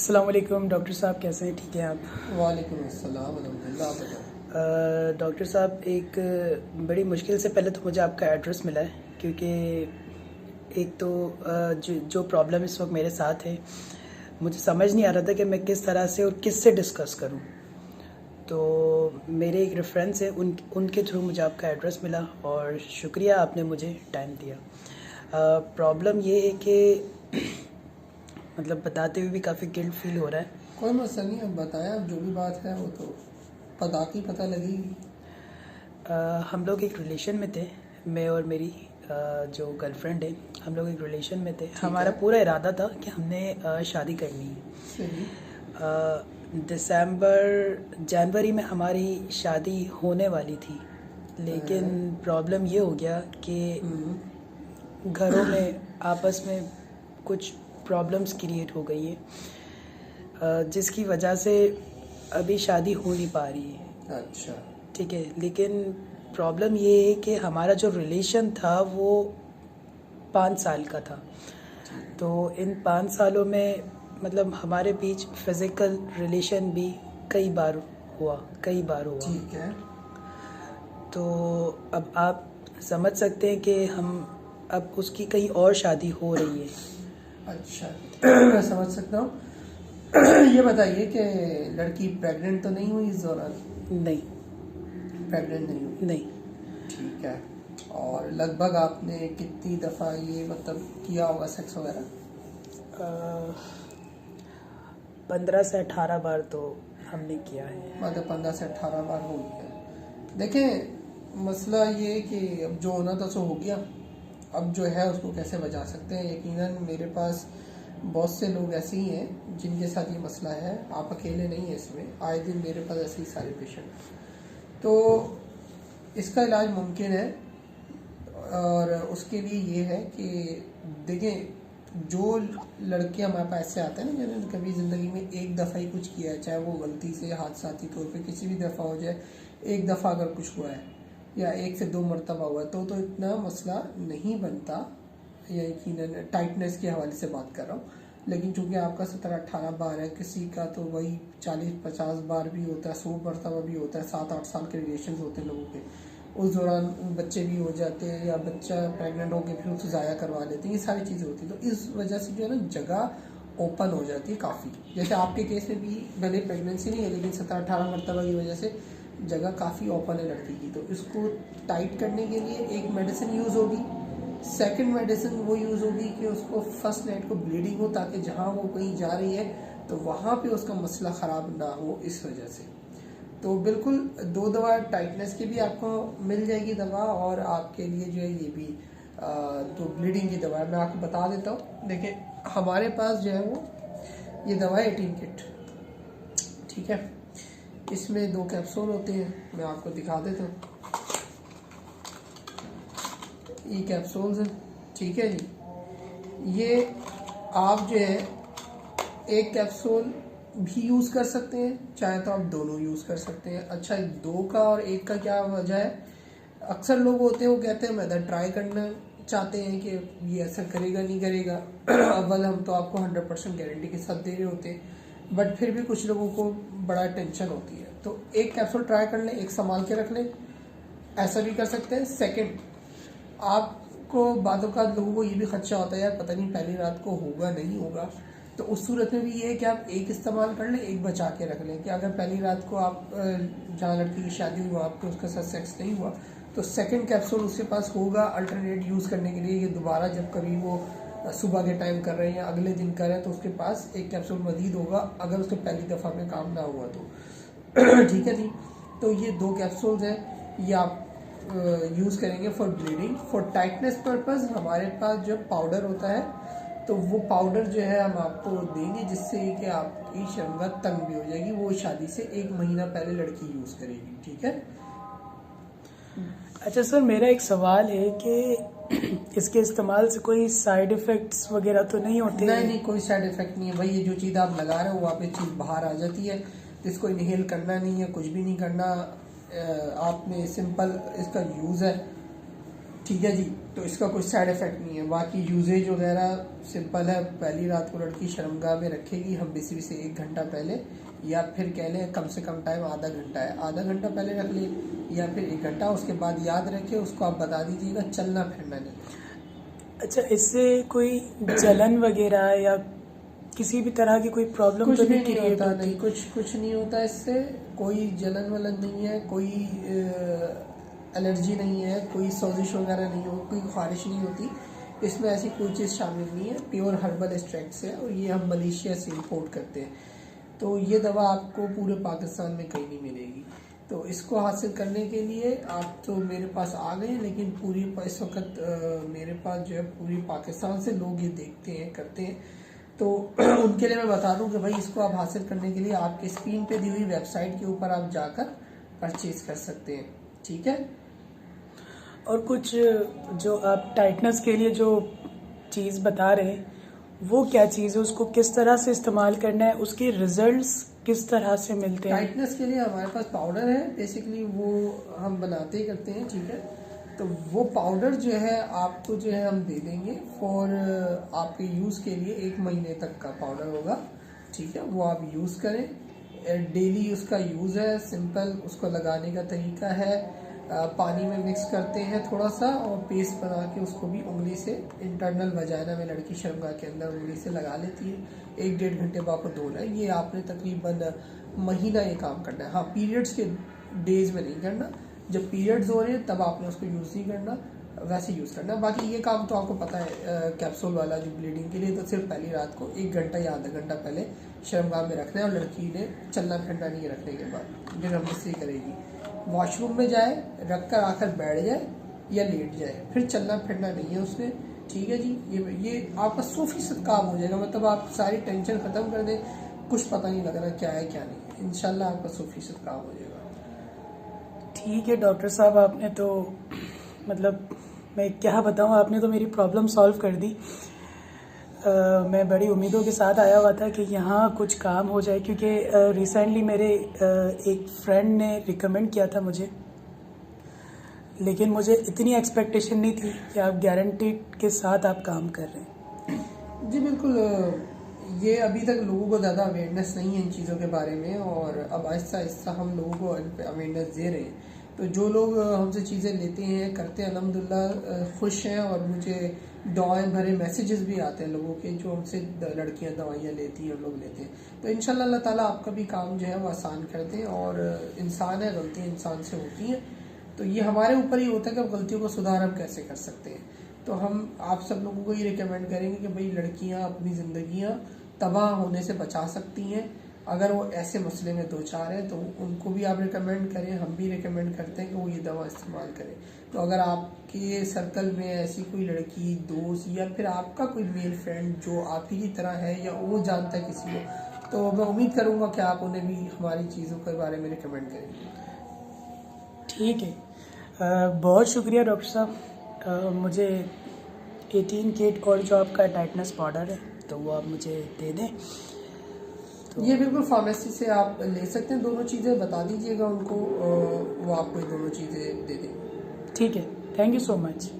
अस्सलाम वालेकुम डॉक्टर साहब, कैसे हैं? ठीक हैं आप? वालेकुम अस्सलाम अल्हम्दुलिल्लाह। आप बताओ। डॉक्टर साहब, एक बड़ी मुश्किल से पहले तो मुझे आपका एड्रेस मिला है, क्योंकि एक तो जो प्रॉब्लम इस वक्त मेरे साथ है, मुझे समझ नहीं आ रहा था कि मैं किस तरह से और किस से डिस्कस करूं। तो मेरे एक रेफरेंस है, उनके थ्रू मुझे आपका एड्रेस मिला और शुक्रिया, आपने मुझे टाइम दिया। प्रॉब्लम ये है कि मतलब बताते हुए भी काफ़ी गिल्ट फील हो रहा है। कोई मसला नहीं, अब बताया, अब जो भी बात है वो तो पता लगेगी। हम लोग एक रिलेशन में थे, मैं और मेरी जो गर्लफ्रेंड है, हम लोग एक रिलेशन में थे। हमारा पूरा इरादा था कि हमने शादी करनी है। सही। जनवरी में हमारी शादी होने वाली थी, लेकिन प्रॉब्लम ये हो गया कि घरों में आपस में कुछ प्रॉब्लम्स क्रिएट हो गई है, जिसकी वजह से अभी शादी हो नहीं पा रही है। अच्छा, ठीक है, लेकिन प्रॉब्लम ये है कि हमारा जो रिलेशन था वो 5 साल का था। तो इन 5 सालों में मतलब हमारे बीच फिज़िकल रिलेशन भी कई बार हुआ। ठीक है। तो अब आप समझ सकते हैं कि हम अब उसकी कहीं और शादी हो रही है। अच्छा, मैं समझ सकता हूँ। ये बताइए कि लड़की प्रेग्नेंट तो नहीं हुई इस दौरान? नहीं, प्रेग्नेंट नहीं हुई। नहीं। ठीक है। और लगभग आपने कितनी दफ़ा ये मतलब किया होगा सेक्स वगैरह? 15 से 18 बार तो हमने किया है। मतलब 15 से 18 बार हो गया। देखें, मसला ये है कि अब जो होना था सो हो गया। अब जो है उसको कैसे बचा सकते हैं? यकीनन मेरे पास बहुत से लोग ऐसे ही हैं जिनके साथ ये मसला है, आप अकेले नहीं हैं इसमें। आए दिन मेरे पास ऐसे ही सारे पेशेंट। तो इसका इलाज मुमकिन है, और उसके लिए ये है कि देखें, जो लड़के हमारे पास ऐसे आते हैं ना जिन्होंने कभी ज़िंदगी में एक दफ़ा ही कुछ किया है, चाहे वो गलती से हादसाती तौर पे किसी भी दफ़ा हो जाए, एक दफ़ा अगर कुछ हुआ है या 1 से 2 मरतबा हुआ है तो इतना मसला नहीं बनता। या यकीनन टाइटनेस के हवाले से बात कर रहा हूँ। लेकिन चूंकि आपका 17-18 बार है, किसी का तो वही 40-50 बार भी होता है, 100 मरतबा भी होता है। 7-8 साल के रिलेशन होते हैं लोगों के, उस दौरान बच्चे भी हो जाते हैं या बच्चा प्रेग्नेंट होकर फिर उसे ज़ाया करवा लेते हैं, ये सारी चीज़ें होती हैं। तो इस वजह से जो है ना, जगह ओपन हो जाती है काफ़ी। जैसे आपके केस में भी भले प्रेगनेंसी नहीं है, लेकिन 17-18 मरतबा की वजह से जगह काफ़ी ओपन है लड़की की। तो इसको टाइट करने के लिए एक मेडिसिन यूज़ होगी। सेकंड मेडिसिन वो यूज़ होगी कि उसको फर्स्ट नाइट को ब्लीडिंग हो, ताकि जहाँ वो कहीं जा रही है तो वहाँ पे उसका मसला ख़राब ना हो इस वजह से। तो बिल्कुल 2 दवा टाइटनेस की भी आपको मिल जाएगी दवा, और आपके लिए जो है ये भी तो ब्लीडिंग की दवा है। मैं आपको बता देता हूँ। देखिए, हमारे पास जो है वो ये दवा है 18 किट। ठीक है, इसमें 2 कैप्सूल होते हैं, मैं आपको दिखा देता हूँ। ये कैप्सूल्स हैं, ठीक है जी। ये आप जो है एक कैप्सूल भी यूज़ कर सकते हैं, चाहे तो आप दोनों यूज़ कर सकते हैं। अच्छा, 2 का और 1 का क्या वजह है? अक्सर लोग होते हैं वो कहते हैं मैं ट्राई करना चाहते हैं कि ये असर करेगा नहीं करेगा। अव्वल हम तो आपको 100% गारंटी के साथ दे रहे होते हैं, बट फिर भी कुछ लोगों को बड़ा टेंशन होती है। तो एक कैप्सूल ट्राई कर लें, एक संभाल के रख लें, ऐसा भी कर सकते हैं। सेकेंड, आपको बातों का लोगों को ये भी खदशा होता है यार पता नहीं पहली रात को होगा नहीं होगा, तो उस सूरत में भी ये है कि आप एक इस्तेमाल कर लें, एक बचा के रख लें कि अगर पहली रात को आप जहाँ लड़की की शादी हुई वहाँ पे उसके साथ सेक्स नहीं हुआ तो सेकंड कैप्सूल उसके पास होगा अल्टरनेट यूज़ करने के लिए। ये दोबारा जब कभी वो सुबह के टाइम कर रहे हैं या अगले दिन कर रहे हैं तो उसके पास एक कैप्सूल मजीद होगा, अगर उसके पहली दफ़ा में काम ना हुआ तो। ठीक है जी। तो ये 2 कैप्सूल्स हैं, ये आप यूज़ करेंगे for bleeding. For tightness purpose हमारे पास जो पाउडर होता है, तो वो पाउडर जो है हम आपको देंगे, जिससे कि आपकी शर्मगत तंग भी हो जाएगी। वो शादी से 1 महीना पहले लड़की यूज़ करेगी। ठीक है। अच्छा सर, मेरा एक सवाल है कि इसके इस्तेमाल से कोई साइड इफ़ेक्ट्स वगैरह तो नहीं होते? नहीं, कोई साइड इफेक्ट नहीं है भाई। ये जो चीज़ आप लगा रहे हो वहाँ पे चीज़ बाहर आ जाती है। इसको इनहेल करना नहीं है, कुछ भी नहीं करना। आपने सिंपल इसका यूज़ है। ठीक है जी। तो इसका कोई साइड इफेक्ट नहीं है। बाकी यूजेज वगैरह सिंपल है, पहली रात को लड़की शर्मगाह में रखेगी, हम बेसिकली से 1 घंटा पहले, या फिर कह लें कम से कम टाइम आधा घंटा है, आधा घंटा पहले रख ले या फिर 1 घंटा, उसके बाद याद रखे उसको आप बता दीजिएगा, चलना फिरना नहीं। अच्छा, इससे कोई जलन वगैरह या किसी भी तरह की कोई प्रॉब्लम कुछ तो भी नहीं नहीं क्रिएट होता, होती? नहीं कुछ नहीं होता इससे, कोई जलन वलन नहीं है, कोई एलर्जी नहीं है, कोई सोजिश वगैरह नहीं हो, कोई ख़ारिश नहीं होती, इसमें ऐसी कोई चीज़ शामिल नहीं है। प्योर हर्बल एक्सट्रैक्ट्स है और ये हम मलेशिया से इंपोर्ट करते हैं। तो ये दवा आपको पूरे पाकिस्तान में कहीं नहीं मिलेगी। तो इसको हासिल करने के लिए आप तो मेरे पास आ गए, लेकिन पूरी इस वक्त मेरे पास जो है पूरी पाकिस्तान से लोग ये देखते हैं, करते हैं। तो उनके लिए मैं बता दूं कि भाई इसको आप हासिल करने के लिए आपके स्क्रीन पे दी हुई वेबसाइट के ऊपर आप जाकर परचेज कर सकते हैं, ठीक है। और कुछ जो आप टाइटनेस के लिए जो चीज़ बता रहे हैं वो क्या चीज़ है, उसको किस तरह से इस्तेमाल करना है, उसके रिजल्ट्स किस तरह से मिलते हैं? टाइटनेस के लिए हमारे पास पाउडर है, बेसिकली वो हम बनाते ही करते हैं, ठीक है। तो वो पाउडर जो है आपको जो है हम दे देंगे फॉर आपके यूज़ के लिए, 1 महीने तक का पाउडर होगा, ठीक है। वो आप यूज़ करें, डेली उसका यूज़ है, सिंपल उसको लगाने का तरीका है, पानी में मिक्स करते हैं थोड़ा सा और पेस्ट बना के उसको भी उंगली से इंटरनल वजाइना में लड़की शर्मगाह के अंदर उंगली से लगा लेती है। 1-1.5 घंटे बाद को धोना है। ये आपने तकरीबन महीना ये काम करना है। हाँ, पीरियड्स के डेज में नहीं करना, जब पीरियड्स हो रहे हैं तब आपने उसको यूज़ नहीं करना, वैसे यूज़ करना। बाकी ये काम तो आपको पता है, कैप्सूल वाला जो ब्लीडिंग के लिए, तो सिर्फ पहली रात को 1 घंटा या आधा घंटा पहले शर्मगाह में रखना है और लड़की ने चलना फिरना नहीं रखने के बाद फिर हम इससे करेगी, वॉशरूम में जाए, रख कर आकर बैठ जाए या लेट जाए, फिर चलना फिरना नहीं है उसने, ठीक है जी। ये आपका 100% काम हो जाएगा, मतलब आप सारी टेंशन ख़त्म कर दें, कुछ पता नहीं लग रहा क्या है क्या नहीं, इंशाल्लाह आपका 100% काम हो जाएगा। ठीक है डॉक्टर साहब, आपने तो मतलब मैं क्या बताऊं, आपने तो मेरी प्रॉब्लम सॉल्व कर दी। मैं बड़ी उम्मीदों के साथ आया हुआ था कि यहाँ कुछ काम हो जाए, क्योंकि रिसेंटली मेरे एक फ्रेंड ने रिकमेंड किया था मुझे, लेकिन मुझे इतनी एक्सपेक्टेशन नहीं थी कि आप गारंटी के साथ आप काम कर रहे हैं। जी बिल्कुल, ये अभी तक लोगों को ज़्यादा अवेयरनेस नहीं है इन चीज़ों के बारे में, और अब आहिस्ता आहिस्ता हम लोगों को अवेयरनेस दे रहे हैं। तो जो लोग हमसे चीज़ें लेते हैं, करते हैं, अल्हम्दुलिल्लाह खुश हैं, और मुझे दुआएं भरे मैसेजेस भी आते हैं लोगों के, जो हमसे लड़कियां दवाइयाँ लेती हैं और लोग लेते हैं। तो इंशाल्लाह अल्लाह ताला आपका भी काम जो है वो आसान कर दें, और इंसान है, गलतियाँ इंसान से होती हैं, तो ये हमारे ऊपर ही होता है कि अब गलतियों को सुधार हम कैसे कर सकते हैं। तो हम आप सब लोगों को ये रिकमेंड करेंगे कि भाई लड़कियां अपनी ज़िंदगियां तबाह होने से बचा सकती हैं, अगर वो ऐसे मसले में दो चार हैं तो उनको भी आप रिकमेंड करें, हम भी रिकमेंड करते हैं कि वो ये दवा इस्तेमाल करें। तो अगर आपके सर्कल में ऐसी कोई लड़की, दोस्त, या फिर आपका कोई मेल फ्रेंड जो आप ही की तरह है या वो जानता है किसी को, तो मैं उम्मीद करूँगा कि आप उन्हें भी हमारी चीज़ों के बारे में रिकमेंड करेंगे। ठीक है, बहुत शुक्रिया डॉक्टर साहब। मुझे 18 किट और जो आपका टाइटनेस पाउडर है तो वो आप मुझे दे दें। तो ये बिल्कुल फार्मेसी से आप ले सकते हैं, दोनों चीज़ें बता दीजिएगा उनको, वो आपको ये दोनों चीज़ें दे देंगे। ठीक है, थैंक यू सो मच।